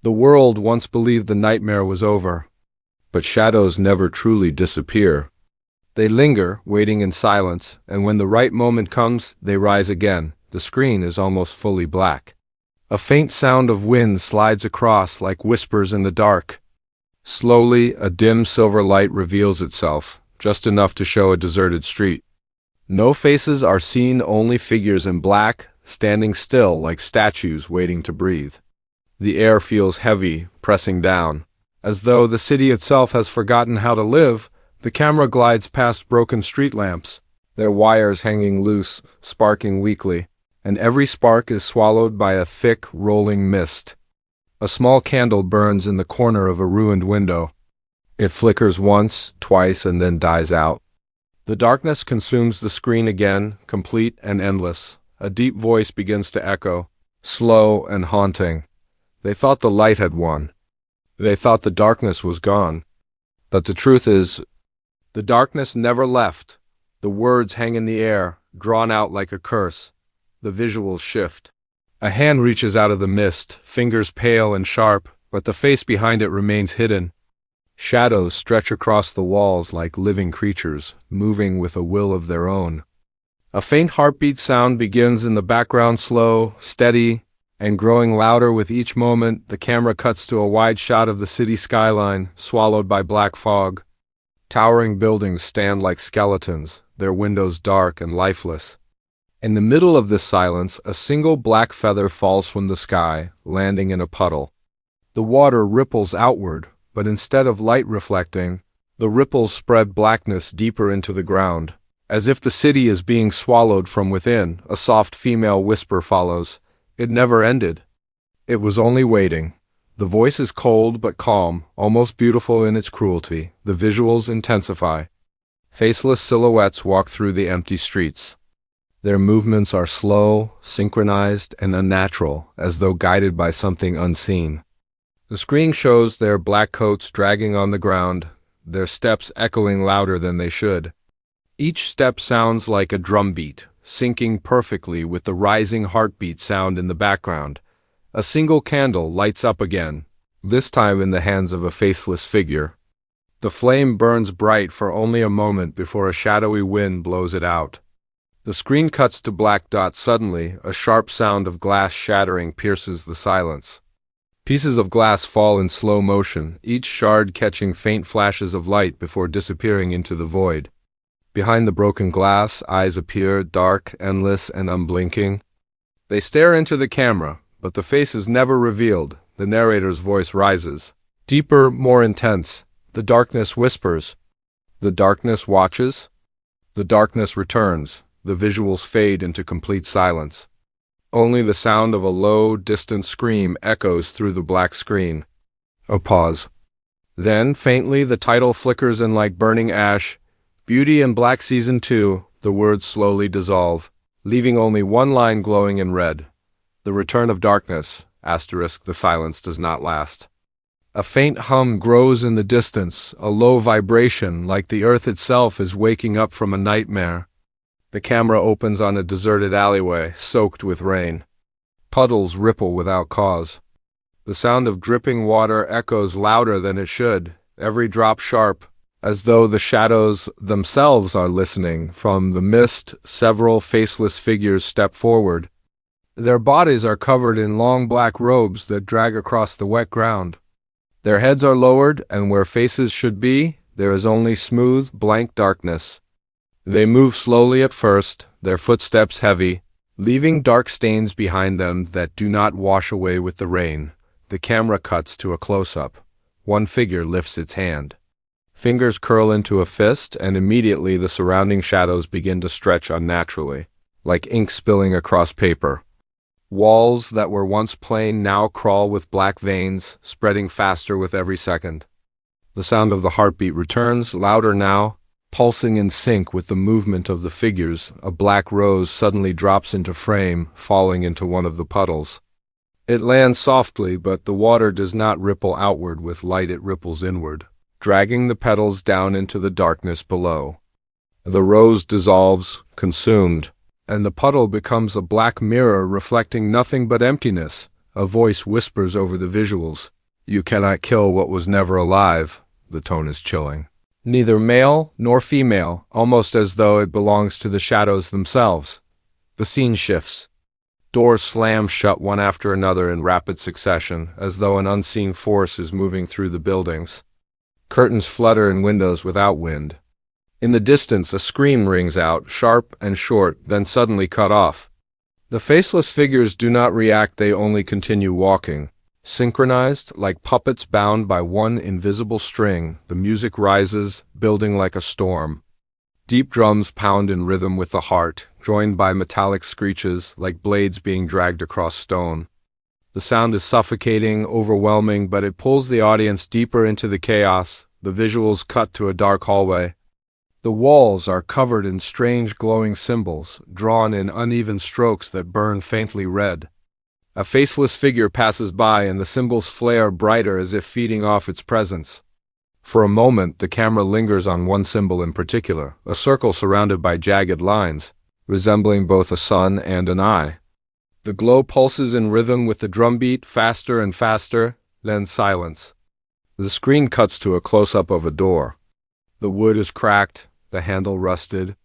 The world once believed the nightmare was over. But shadows never truly disappear. They linger, waiting in silence, and when the right moment comes, they rise again. The screen is almost fully black. A faint sound of wind slides across like whispers in the dark. Slowly, a dim silver light reveals itself, just enough to show a deserted street. No faces are seen, only figures in black, standing still like statues waiting to breathe. The air feels heavy, pressing down. As though the city itself has forgotten how to live, the camera glides past broken street lamps, their wires hanging loose, sparking weakly, and every spark is swallowed by a thick, rolling mist. A small candle burns in the corner of a ruined window. It flickers once, twice, and then dies out. The darkness consumes the screen again, complete and endless. A deep voice begins to echo, slow and haunting. They thought the light had won. They thought the darkness was gone. But the truth is, the darkness never left. The words hang in the air, drawn out like a curse. The visuals shift. A hand reaches out of the mist, fingers pale and sharp, but the face behind it remains hidden. Shadows stretch across the walls like living creatures, moving with a will of their own. A faint heartbeat sound begins in the background, slow, steady, and growing louder with each moment. The camera cuts to a wide shot of the city skyline, swallowed by black fog. Towering buildings stand like skeletons, their windows dark and lifeless. In the middle of this silence, a single black feather falls from the sky, landing in a puddle. The water ripples outward, but instead of light reflecting, the ripples spread blackness deeper into the ground. As if the city is being swallowed from within, a soft female whisper follows. It never ended. It was only waiting. The voice is cold but calm, almost beautiful in its cruelty. The visuals intensify. Faceless silhouettes walk through the empty streets. Their movements are slow, synchronized, and unnatural, as though guided by something unseen. The screen shows their black coats dragging on the ground, their steps echoing louder than they should. Each step sounds like a drumbeat, syncing perfectly with the rising heartbeat sound in the background. A single candle lights up again, this time in the hands of a faceless figure. The flame burns bright for only a moment before a shadowy wind blows it out. The screen cuts to black dots. Suddenly, a sharp sound of glass shattering pierces the silence. Pieces of glass fall in slow motion, each shard catching faint flashes of light before disappearing into the void. Behind the broken glass, eyes appear, dark, endless, and unblinking. They stare into the camera, but the face is never revealed. The narrator's voice rises. Deeper, more intense. The darkness whispers. The darkness watches. The darkness returns. The visuals fade into complete silence. Only the sound of a low, distant scream echoes through the black screen. A pause. Then, faintly, the title flickers in like burning ash. Beauty in Black Season 2. The words slowly dissolve, leaving only one line glowing in red. The return of darkness. The silence does not last. A faint hum grows in the distance, a low vibration, like the earth itself is waking up from a nightmare. The camera opens on a deserted alleyway, soaked with rain. Puddles ripple without cause. The sound of dripping water echoes louder than it should, every drop sharp, as though the shadows themselves are listening. From the mist, several faceless figures step forward. Their bodies are covered in long black robes that drag across the wet ground. Their heads are lowered, and where faces should be, there is only smooth, blank darkness. They move slowly at first, their footsteps heavy, leaving dark stains behind them that do not wash away with the rain. The camera cuts to a close-up. One figure lifts its hand. Fingers curl into a fist, and immediately the surrounding shadows begin to stretch unnaturally, like ink spilling across paper. Walls that were once plain now crawl with black veins, spreading faster with every second. The sound of the heartbeat returns, louder now, pulsing in sync with the movement of the figures. A black rose suddenly drops into frame, falling into one of the puddles. It lands softly, but the water does not ripple outward with light, it ripples inward, dragging the petals down into the darkness below. The rose dissolves, consumed, and the puddle becomes a black mirror reflecting nothing but emptiness, A voice whispers over the visuals. You cannot kill what was never alive. The tone is chilling. Neither male nor female, almost as though it belongs to the shadows themselves. The scene shifts. Doors slam shut one after another in rapid succession, as though an unseen force is moving through the buildings. Curtains flutter in windows without wind. In the distance, a scream rings out, sharp and short, then suddenly cut off. The faceless figures do not react, they only continue walking. Synchronized, like puppets bound by one invisible string, the music rises, building like a storm. Deep drums pound in rhythm with the heart, joined by metallic screeches like blades being dragged across stone. The sound is suffocating, overwhelming, but it pulls the audience deeper into the chaos. The visuals cut to a dark hallway. The walls are covered in strange glowing symbols, drawn in uneven strokes that burn faintly red. A faceless figure passes by and the symbols flare brighter as if feeding off its presence. For a moment, the camera lingers on one symbol in particular, a circle surrounded by jagged lines, resembling both a sun and an eye. The glow pulses in rhythm with the drumbeat, faster and faster, then silence. The screen cuts to a close-up of a door. The wood is cracked, the handle rusted.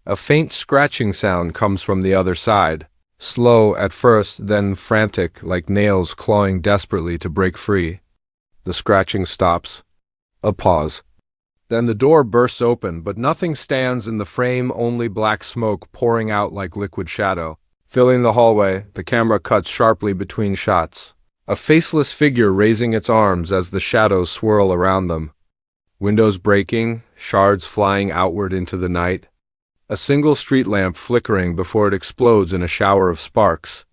A faint scratching sound comes from the other side, slow at first, then frantic, like nails clawing desperately to break free. The scratching stops. A pause. Then the door bursts open, but nothing stands in the frame, only black smoke pouring out like liquid shadow. Filling the hallway, the camera cuts sharply between shots. A faceless figure raising its arms as the shadows swirl around them. Windows breaking, shards flying outward into the night. A single street lamp flickering before it explodes in a shower of sparks.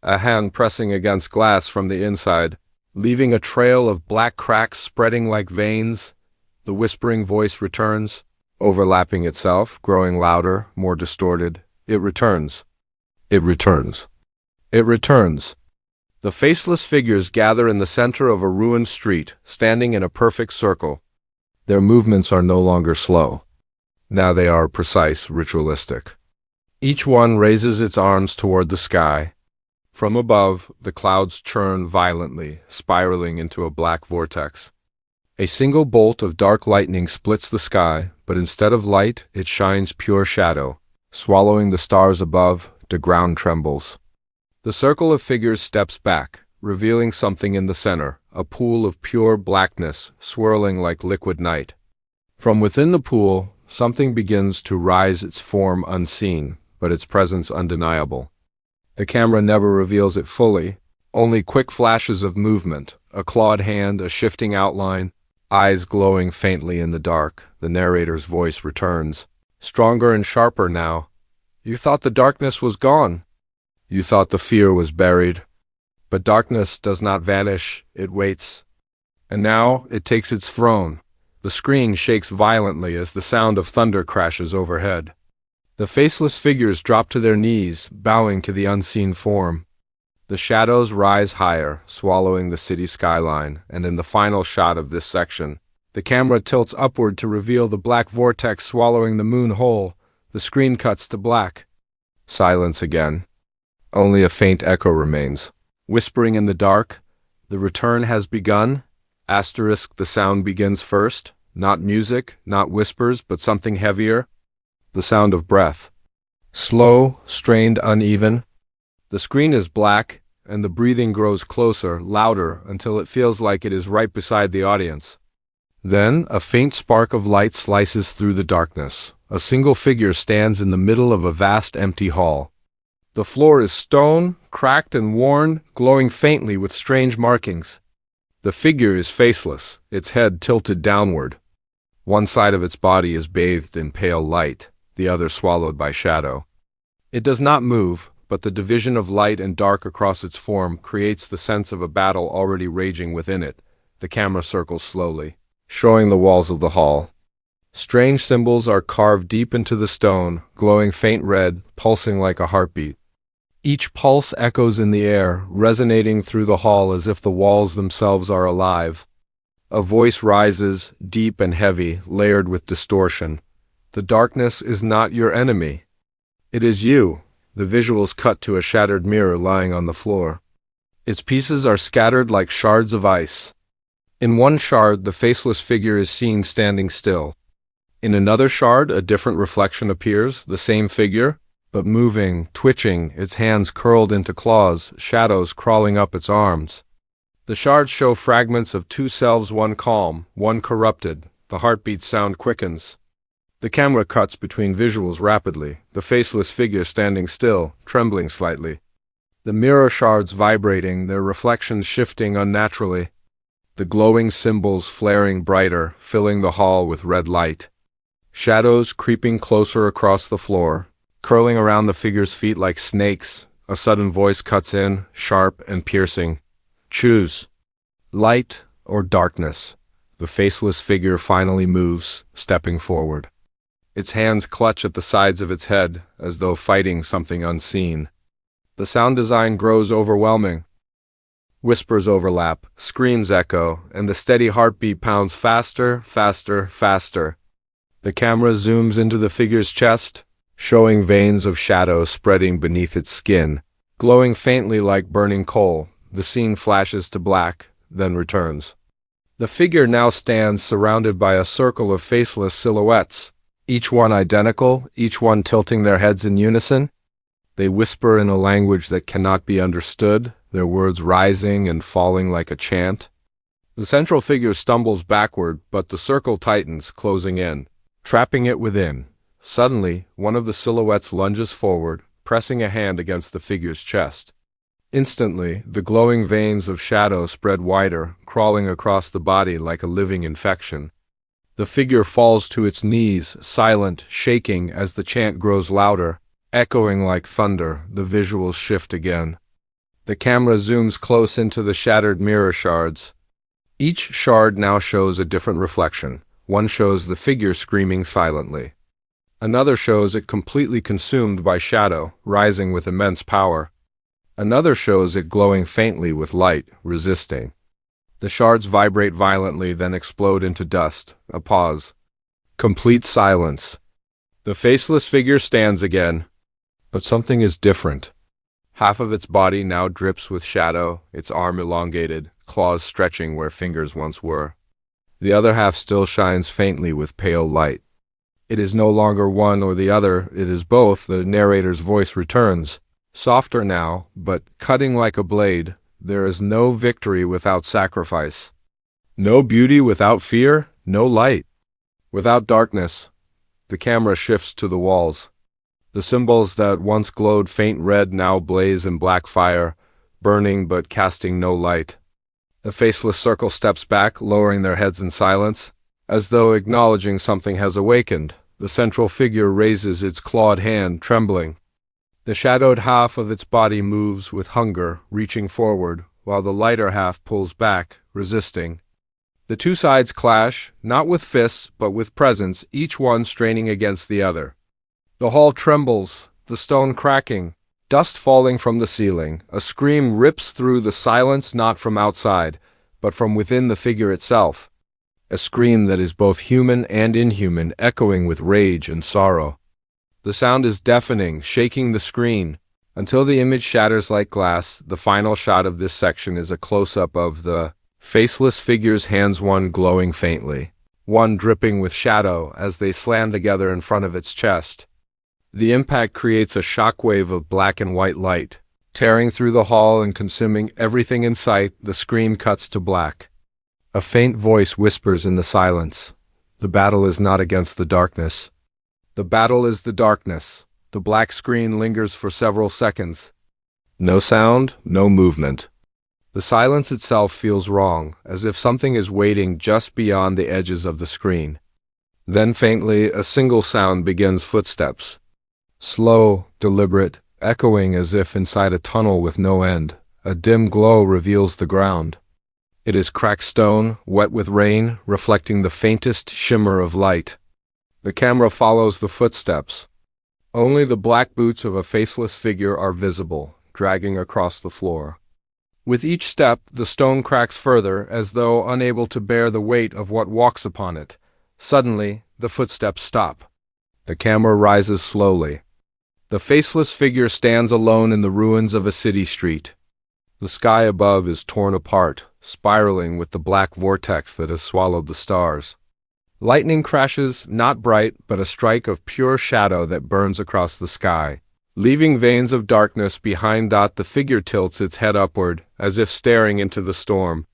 A hand pressing against glass from the inside, leaving a trail of black cracks spreading like veins. The whispering voice returns, overlapping itself, growing louder, more distorted. It returns. It returns. It returns. The faceless figures gather in the center of a ruined street, standing in a perfect circle. Their movements are no longer slow. Now they are precise, ritualistic. Each one raises its arms toward the sky. From above, the clouds churn violently, spiraling into a black vortex. A single bolt of dark lightning splits the sky, but instead of light, it shines pure shadow. Swallowing the stars above, the ground trembles. The circle of figures steps back, revealing something in the center, a pool of pure blackness, swirling like liquid night. From within the pool, something begins to rise, its form unseen, but its presence undeniable. The camera never reveals it fully, only quick flashes of movement, a clawed hand, a shifting outline, eyes glowing faintly in the dark. The narrator's voice returns, stronger and sharper now. You thought the darkness was gone. You thought the fear was buried. But darkness does not vanish, it waits. And now it takes its throne. The screen shakes violently as the sound of thunder crashes overhead. The faceless figures drop to their knees, bowing to the unseen form. The shadows rise higher, swallowing the city skyline, and in the final shot of this section, the camera tilts upward to reveal the black vortex swallowing the moon whole. The screen cuts to black. Silence again. Only a faint echo remains. Whispering in the dark, the return has begun. Asterisk, the sound begins first. Not music, not whispers, but something heavier. The sound of breath. Slow, strained, uneven. The screen is black, and the breathing grows closer, louder, until it feels like it is right beside the audience. Then, a faint spark of light slices through the darkness. A single figure stands in the middle of a vast empty hall. The floor is stone, cracked and worn, glowing faintly with strange markings. The figure is faceless, its head tilted downward. One side of its body is bathed in pale light, the other swallowed by shadow. It does not move, but the division of light and dark across its form creates the sense of a battle already raging within it. The camera circles slowly, showing the walls of the hall. Strange symbols are carved deep into the stone, glowing faint red, pulsing like a heartbeat. Each pulse echoes in the air, resonating through the hall as if the walls themselves are alive. A voice rises, deep and heavy, layered with distortion. The darkness is not your enemy. It is you. The visuals cut to a shattered mirror lying on the floor. Its pieces are scattered like shards of ice. In one shard, the faceless figure is seen standing still. In another shard, a different reflection appears, the same figure, but moving, twitching, its hands curled into claws, shadows crawling up its arms. The shards show fragments of two selves, one calm, one corrupted. The heartbeat sound quickens. The camera cuts between visuals rapidly, the faceless figure standing still, trembling slightly. The mirror shards vibrating, their reflections shifting unnaturally. The glowing symbols flaring brighter, filling the hall with red light. Shadows creeping closer across the floor, curling around the figure's feet like snakes. A sudden voice cuts in, sharp and piercing. Choose. Light or darkness. The faceless figure finally moves, stepping forward. Its hands clutch at the sides of its head, as though fighting something unseen. The sound design grows overwhelming. Whispers overlap, screams echo, and the steady heartbeat pounds faster, faster, faster. The camera zooms into the figure's chest, showing veins of shadow spreading beneath its skin, glowing faintly like burning coal. The scene flashes to black, then returns. The figure now stands surrounded by a circle of faceless silhouettes, each one identical, each one tilting their heads in unison. They whisper in a language that cannot be understood, their words rising and falling like a chant. The central figure stumbles backward, but the circle tightens, closing in, trapping it within. Suddenly, one of the silhouettes lunges forward, pressing a hand against the figure's chest. Instantly, the glowing veins of shadow spread wider, crawling across the body like a living infection. The figure falls to its knees, silent, shaking as the chant grows louder, echoing like thunder. The visuals shift again. The camera zooms close into the shattered mirror shards. Each shard now shows a different reflection. One shows the figure screaming silently. Another shows it completely consumed by shadow, rising with immense power. Another shows it glowing faintly with light, resisting. The shards vibrate violently, then explode into dust. A pause. Complete silence. The faceless figure stands again. But something is different. Half of its body now drips with shadow, its arm elongated, claws stretching where fingers once were. The other half still shines faintly with pale light. It is no longer one or the other, it is both. The narrator's voice returns. Softer now, but cutting like a blade. There is no victory without sacrifice. No beauty without fear, no light without darkness. The camera shifts to the walls. The symbols that once glowed faint red now blaze in black fire, burning but casting no light. The faceless circle steps back, lowering their heads in silence, as though acknowledging something has awakened. The central figure raises its clawed hand, trembling. The shadowed half of its body moves with hunger, reaching forward, while the lighter half pulls back, resisting. The two sides clash, not with fists, but with presence, each one straining against the other. The hall trembles, the stone cracking, dust falling from the ceiling. A scream rips through the silence, not from outside, but from within the figure itself. A scream that is both human and inhuman, echoing with rage and sorrow. The sound is deafening, shaking the screen, until the image shatters like glass. The final shot of this section is a close-up of the faceless figure's hands, one glowing faintly, one dripping with shadow as they slam together in front of its chest. The impact creates a shockwave of black and white light, tearing through the hall and consuming everything in sight. The screen cuts to black. A faint voice whispers in the silence. The battle is not against the darkness. The battle is the darkness. The black screen lingers for several seconds. No sound, no movement. The silence itself feels wrong, as if something is waiting just beyond the edges of the screen. Then faintly, a single sound begins: footsteps. Slow, deliberate, echoing as if inside a tunnel with no end. A dim glow reveals the ground. It is cracked stone, wet with rain, reflecting the faintest shimmer of light. The camera follows the footsteps. Only the black boots of a faceless figure are visible, dragging across the floor. With each step, the stone cracks further, as though unable to bear the weight of what walks upon it. Suddenly, the footsteps stop. The camera rises slowly. The faceless figure stands alone in the ruins of a city street. The sky above is torn apart, spiraling with the black vortex that has swallowed the stars. Lightning crashes, not bright, but a strike of pure shadow that burns across the sky, leaving veins of darkness behind. The figure tilts its head upward, as if staring into the storm.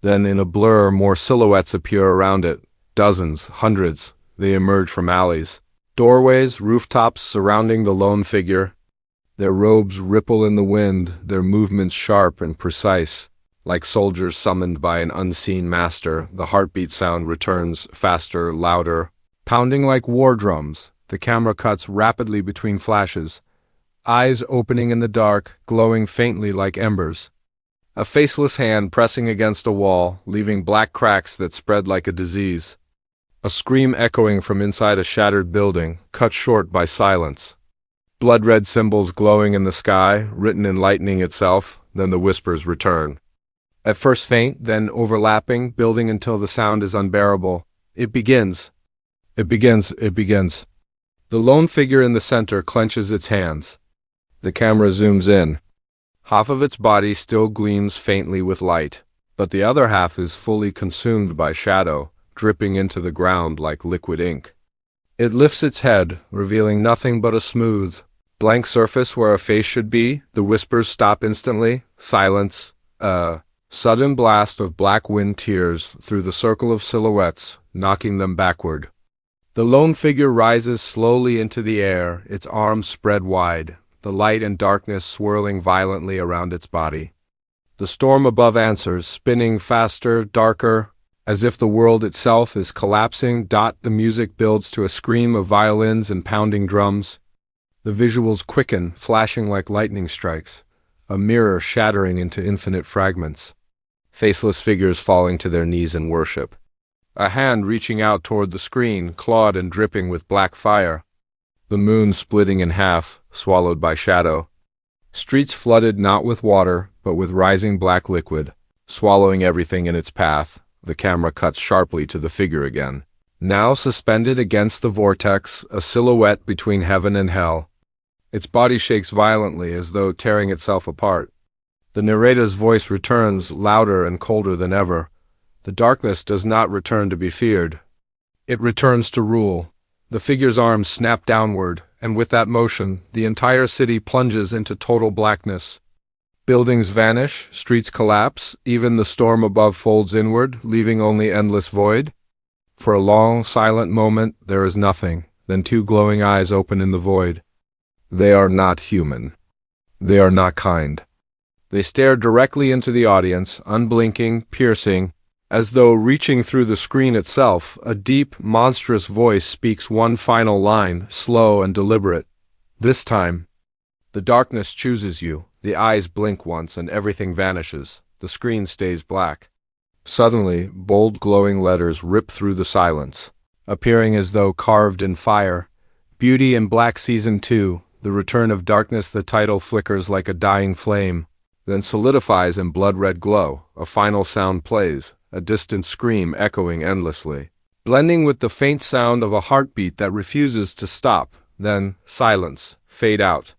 Then, in a blur, more silhouettes appear around it. Dozens, hundreds. They emerge from alleys, doorways, rooftops surrounding the lone figure. Their robes ripple in the wind, their movements sharp and precise. Like soldiers summoned by an unseen master, the heartbeat sound returns, faster, louder. Pounding like war drums, the camera cuts rapidly between flashes, eyes opening in the dark, glowing faintly like embers. A faceless hand pressing against a wall, leaving black cracks that spread like a disease. A scream echoing from inside a shattered building, cut short by silence. Blood-red symbols glowing in the sky, written in lightning itself, then the whispers return. At first faint, then overlapping, building until the sound is unbearable. It begins. It begins. The lone figure in the center clenches its hands. The camera zooms in. Half of its body still gleams faintly with light, but the other half is fully consumed by shadow, dripping into the ground like liquid ink. It lifts its head, revealing nothing but a smooth, blank surface where a face should be. The whispers stop instantly. Silence. Sudden blast of black wind tears through the circle of silhouettes, knocking them backward. The lone figure rises slowly into the air, its arms spread wide, the light and darkness swirling violently around its body. The storm above answers, spinning faster, darker, as if the world itself is collapsing. The music builds to a scream of violins and pounding drums. The visuals quicken, flashing like lightning strikes, a mirror shattering into infinite fragments. Faceless figures falling to their knees in worship. A hand reaching out toward the screen, clawed and dripping with black fire. The moon splitting in half, swallowed by shadow. Streets flooded not with water, but with rising black liquid, swallowing everything in its path. The camera cuts sharply to the figure again. Now suspended against the vortex, a silhouette between heaven and hell. Its body shakes violently as though tearing itself apart. The narrator's voice returns, louder and colder than ever. The darkness does not return to be feared. It returns to rule. The figure's arms snap downward, and with that motion, the entire city plunges into total blackness. Buildings vanish, streets collapse, even the storm above folds inward, leaving only endless void. For a long, silent moment, there is nothing. Then two glowing eyes open in the void. They are not human. They are not kind. They stare directly into the audience, unblinking, piercing, as though reaching through the screen itself. A deep, monstrous voice speaks one final line, slow and deliberate. This time, the darkness chooses you. The eyes blink once and everything vanishes. The screen stays black. Suddenly, bold glowing letters rip through the silence, appearing as though carved in fire. Beauty in Black Season 2, The Return of Darkness. The title flickers like a dying flame, then solidifies in blood-red glow. A final sound plays, a distant scream echoing endlessly, blending with the faint sound of a heartbeat that refuses to stop. Then, silence, fade out.